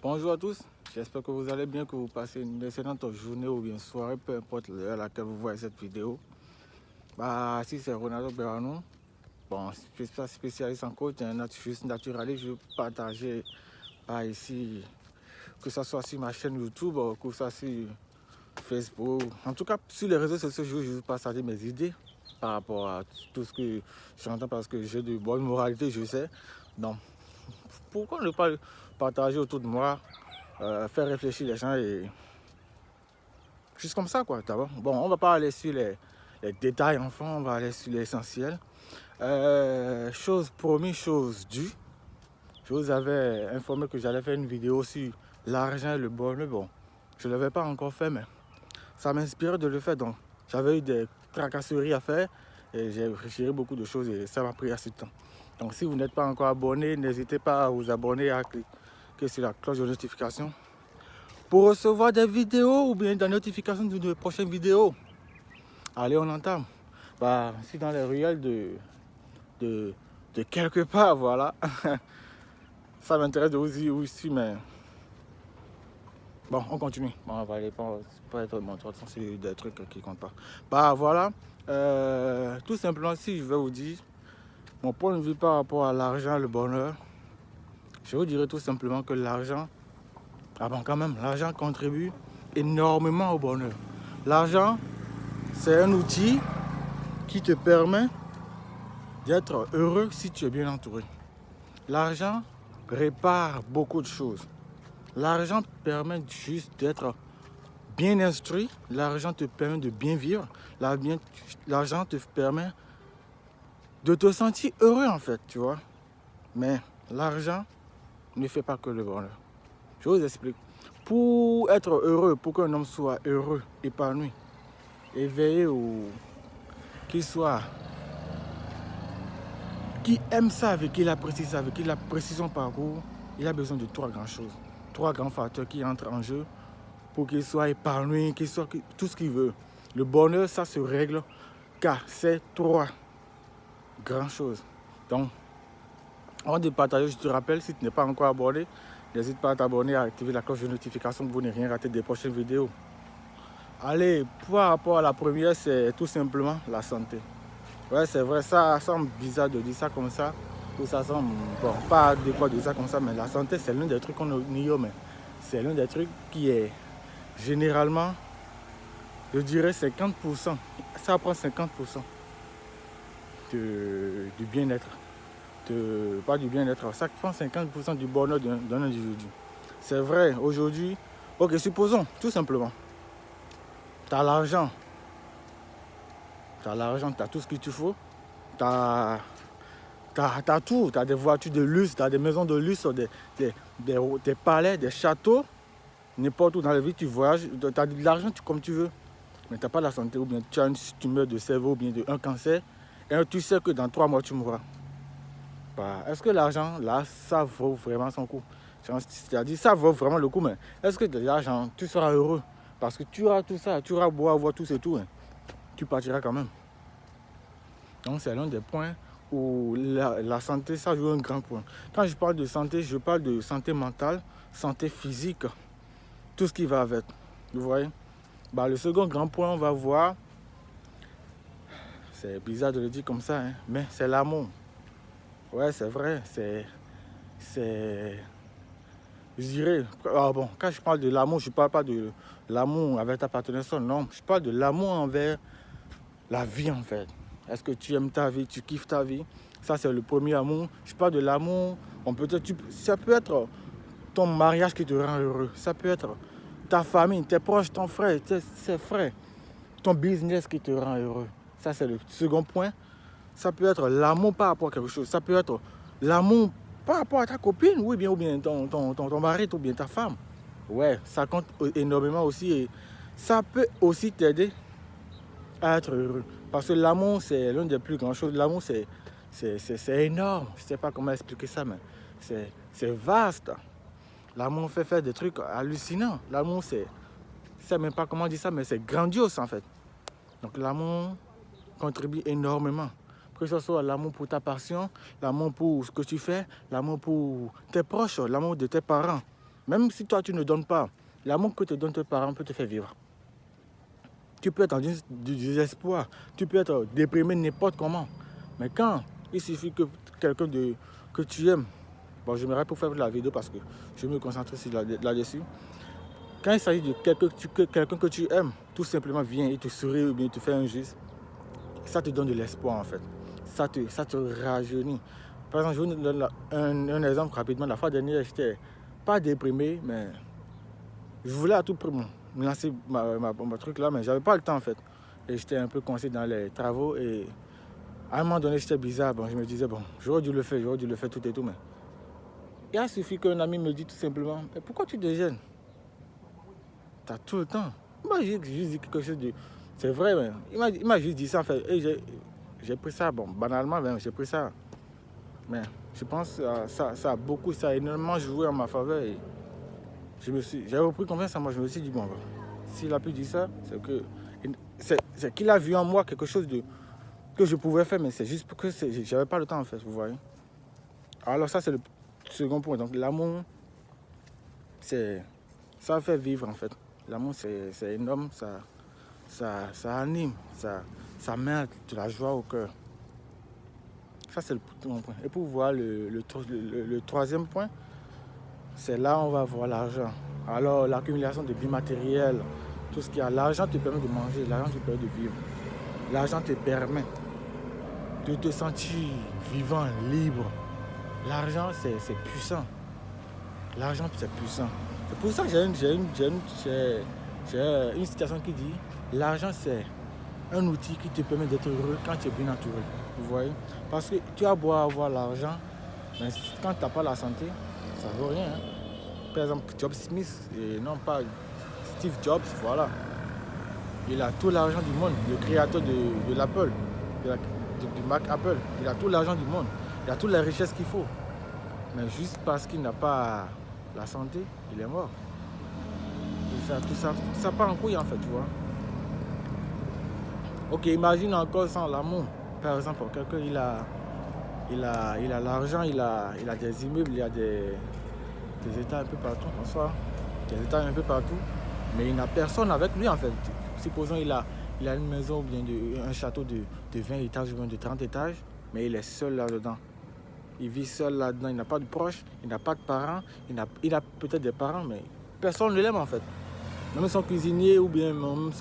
Bonjour à tous, j'espère que vous allez bien, que vous passez une excellente journée ou bien soirée, peu importe l'heure à laquelle vous voyez cette vidéo. Si c'est Ronaldo Berano, bon, je suis pas spécialiste en coach, juste naturaliste, je vais partager ici, que ce soit sur ma chaîne YouTube, que ce soit sur Facebook, en tout cas sur les réseaux sociaux, je vais partager mes idées par rapport à tout ce que j'entends parce que j'ai de bonne moralité, je sais. Donc, pourquoi ne pas partager autour de moi, faire réfléchir les gens et juste comme ça quoi, d'abord. Bon, on va pas aller sur les détails enfin, on va aller sur l'essentiel. Chose promise, chose due. Je vous avais informé que j'allais faire une vidéo sur l'argent et le bonheur. Bon, je ne l'avais pas encore fait, mais ça m'inspirait de le faire. Donc, j'avais eu des tracasseries à faire et j'ai réfléchi beaucoup de choses et ça m'a pris assez de temps. Donc, si vous n'êtes pas encore abonné, n'hésitez pas à vous abonner, à cliquer sur la cloche de notification pour recevoir des vidéos ou bien des notifications de prochaines vidéos. Allez, on entame. Si dans les ruelles de quelque part, voilà. Ça m'intéresse de vous dire où je suis, mais bon, on continue. Bon, on va aller pas être mon temps, c'est des trucs qui comptent pas. Voilà. Tout simplement, si je vais vous dire mon point de vue par rapport à l'argent, le bonheur, je vous dirais tout simplement que l'argent, quand même, l'argent contribue énormément au bonheur. L'argent, c'est un outil qui te permet d'être heureux si tu es bien entouré. L'argent répare beaucoup de choses. L'argent permet juste d'être bien instruit. L'argent te permet de bien vivre. L'argent te permet de te sentir heureux en fait, tu vois. Mais l'argent ne fait pas que le bonheur. Je vous explique. Pour être heureux, pour qu'un homme soit heureux, épanoui, éveillé ou qui aime sa vie, qui apprécie sa vie, qui apprécie son parcours, il a besoin de trois grandes choses. Trois grands facteurs qui entrent en jeu pour qu'il soit épanoui, qu'il soit tout ce qu'il veut. Le bonheur, ça se règle car c'est trois grandes choses. Donc, avant de partager, je te rappelle, si tu n'es pas encore abonné, n'hésite pas à t'abonner, à activer la cloche de notification pour ne rien rater des prochaines vidéos. Allez, par rapport à la première, c'est tout simplement la santé. Ouais, c'est vrai, ça semble bizarre de dire ça comme ça. Ou ça semble, bon, pas adéquat de dire ça comme ça, mais la santé, c'est l'un des trucs qu'on ignore, mais c'est l'un des trucs qui est généralement, je dirais 50%. Ça prend 50% du bien-être. Pas du bien-être, ça prend 50% du bonheur d'un individu. C'est vrai, aujourd'hui, ok, supposons, tout simplement, tu as l'argent. Tu as tout ce qu'il te faut. Tu as tout. Tu as des voitures de luxe, tu as des maisons de luxe, des palais, des châteaux. N'importe où dans la vie, tu voyages. Tu as de l'argent comme tu veux. Mais tu n'as pas la santé. Ou bien tu as une tumeur de cerveau ou bien un cancer. Et tu sais que dans 3 mois, tu mourras. Est-ce que l'argent, là, ça vaut vraiment son coup? C'est-à-dire, ça vaut vraiment le coup. Mais est-ce que de l'argent, tu seras heureux? Parce que tu auras tout ça. Tu auras beau avoir tout, c'est tout. Hein. Tu partiras quand même. Donc c'est l'un des points où la santé, ça joue un grand point. Quand je parle de santé, je parle de santé mentale, santé physique, tout ce qui va avec. Vous voyez? Le second grand point, on va voir, c'est bizarre de le dire comme ça, hein, mais c'est l'amour. Ouais, c'est vrai, je dirais, quand je parle de l'amour, je ne parle pas de l'amour avec ta partenaire seule, non. Je parle de l'amour envers la vie en fait. Est-ce que tu aimes ta vie, tu kiffes ta vie? Ça, c'est le premier amour. Je parle de l'amour. Ça peut être ton mariage qui te rend heureux. Ça peut être ta famille, tes proches, ton frère, tes frères. Ton business qui te rend heureux. Ça, c'est le second point. Ça peut être l'amour par rapport à quelque chose. Ça peut être l'amour par rapport à ta copine, ou bien ton mari, ou bien ta femme. Ouais, ça compte énormément aussi. Et ça peut aussi t'aider à être heureux. Parce que l'amour, c'est l'une des plus grandes choses. L'amour, c'est énorme. Je ne sais pas comment expliquer ça, mais c'est vaste. L'amour fait faire des trucs hallucinants. L'amour, je ne sais même pas comment dire ça, mais c'est grandiose en fait. Donc l'amour contribue énormément. Que ce soit l'amour pour ta passion, l'amour pour ce que tu fais, l'amour pour tes proches, l'amour de tes parents. Même si toi, tu ne donnes pas, l'amour que te donnent tes parents peut te faire vivre. Tu peux être dans du désespoir, tu peux être déprimé n'importe comment. Mais quand il suffit que quelqu'un que tu aimes, bon, je m'arrête pour faire la vidéo parce que je vais me concentrer là-dessus. Quand il s'agit de quelqu'un que tu aimes, tout simplement vient et te sourit ou bien te fait un geste, ça te donne de l'espoir en fait. Ça te rajeunit. Par exemple, je vous donne un exemple rapidement. La fois dernière, j'étais pas déprimé, mais je voulais à tout prix me lancer ma truc là, mais j'avais pas le temps en fait. Et j'étais un peu coincé dans les travaux et à un moment donné, j'étais bizarre. Bon, je me disais, bon, j'aurais dû le faire tout et tout, mais il a suffi qu'un ami me dise tout simplement, mais pourquoi tu déjeunes? Tu as tout le temps. Moi, j'ai juste dit quelque chose de... C'est vrai, mais il m'a juste dit ça en fait. Et j'ai pris ça, bon, banalement, ben, j'ai pris ça. Mais je pense que ça a énormément joué en ma faveur. Et j'ai repris confiance en moi. Je me suis dit, bon, s'il a pu dire ça, c'est qu'il a vu en moi quelque chose que je pouvais faire, mais c'est juste que j'avais pas le temps en fait, vous voyez. Alors ça, c'est le second point. Donc l'amour, ça fait vivre en fait. L'amour, c'est énorme, ça anime, ça met de la joie au cœur. Ça, c'est le second point. Et pour voir le troisième point, c'est là où on va voir l'argent. Alors, l'accumulation de biens matériels, tout ce qu'il y a. L'argent te permet de manger, l'argent te permet de vivre. L'argent te permet de te sentir vivant, libre. L'argent, c'est puissant. L'argent, c'est puissant. C'est pour ça que j'ai une citation qui dit l'argent, c'est un outil qui te permet d'être heureux quand tu es bien entouré. Vous voyez? Parce que tu as beau avoir l'argent, mais quand tu n'as pas la santé, ça ne vaut rien. Hein? Par exemple, Job Smith, et non pas Steve Jobs, voilà. Il a tout l'argent du monde, le créateur de l'Apple, du Mac Apple. Il a tout l'argent du monde. Il a toutes les richesses qu'il faut. Mais juste parce qu'il n'a pas la santé, il est mort. Et tout ça part en couille en fait, tu vois. Ok, imagine encore sans l'amour. Par exemple, quelqu'un il a l'argent, il a des immeubles, il a des états un peu partout, bonsoir. Des états un peu partout, mais il n'a personne avec lui en fait. Supposons il a une maison ou bien un château de 20 étages ou bien de 30 étages, mais il est seul là-dedans. Il vit seul là-dedans, il n'a pas de proches, il n'a pas de parents, il a peut-être des parents, mais personne ne l'aime en fait. Même son cuisinier ou bien même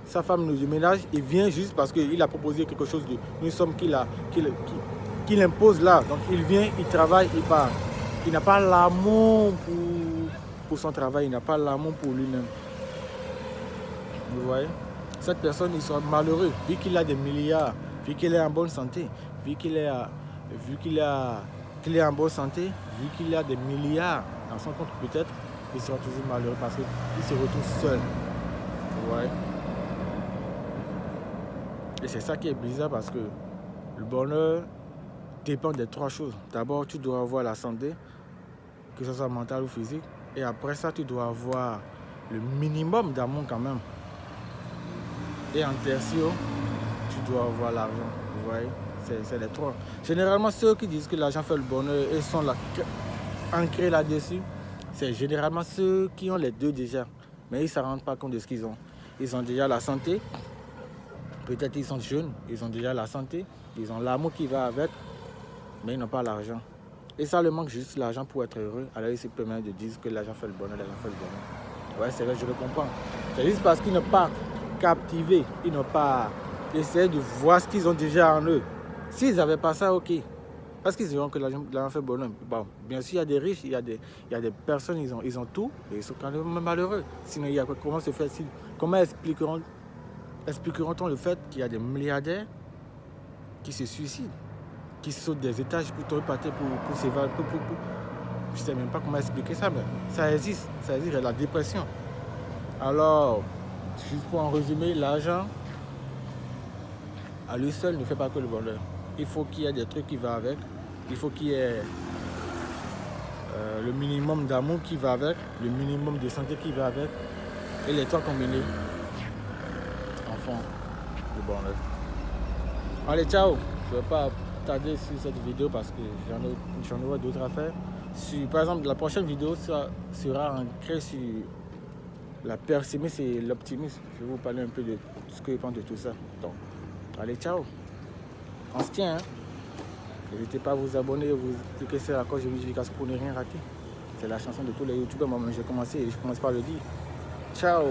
sa femme de ménage, il vient juste parce qu'il a proposé quelque chose une somme qu'il impose là. Donc il vient, il travaille, il part. Il n'a pas l'amour pour son travail, il n'a pas l'amour pour lui-même. Vous voyez? Cette personne, il sera malheureux, vu qu'il a des milliards, vu qu'il est en bonne santé, vu qu'il est en bonne santé, vu qu'il a des milliards dans son compte peut-être, il sera toujours malheureux parce qu'il se retrouve seul. Vous voyez? Et c'est ça qui est bizarre parce que le bonheur dépend des trois choses. D'abord, tu dois avoir la santé, que ce soit mentale ou physique. Et après ça, tu dois avoir le minimum d'amour quand même. Et en tertio, tu dois avoir l'argent. Vous voyez? C'est les trois. Généralement, ceux qui disent que l'argent fait le bonheur et sont là, ancrés là-dessus, c'est généralement ceux qui ont les deux déjà. Mais ils ne se rendent pas compte de ce qu'ils ont. Ils ont déjà la santé. Peut-être ils sont jeunes, ils ont déjà la santé, ils ont l'amour qui va avec, mais ils n'ont pas l'argent. Et ça leur manque juste l'argent pour être heureux. Alors ils se permettent de dire que l'argent fait le bonheur, l'argent fait le bonheur. Ouais, c'est vrai, je le comprends. C'est juste parce qu'ils n'ont pas captivé, ils n'ont pas essayé de voir ce qu'ils ont déjà en eux. S'ils n'avaient pas ça, ok. Parce qu'ils diront que l'argent fait le bonheur. Bon, bien sûr, il y a des riches, il y a des personnes, ils ont tout, et ils sont quand même malheureux. Sinon, comment se fait-il? Comment expliqueront-on le fait qu'il y a des milliardaires qui se suicident, qui sautent des étages pour tomber par terre pour s'évader. Je ne sais même pas comment expliquer ça, mais ça existe, la dépression. Alors, juste pour en résumer, l'argent, à lui seul, ne fait pas que le bonheur. Il faut qu'il y ait des trucs qui vont avec, il faut qu'il y ait le minimum d'amour qui va avec, le minimum de santé qui va avec, et les trois combinés. Le bonheur. Allez, ciao. Je ne vais pas tarder sur cette vidéo parce que j'en aurai d'autres à faire. Par exemple, la prochaine vidéo ça sera ancrée sur la pessimisme et l'optimisme. Je vais vous parler un peu de ce que je pense de tout ça. Donc, allez, ciao. On se tient. Hein? N'hésitez pas à vous abonner et vous cliquer sur la cloche de notification pour ne rien rater. C'est la chanson de tous les youtubeurs. Moi, j'ai commencé et je commence par le dire. Ciao.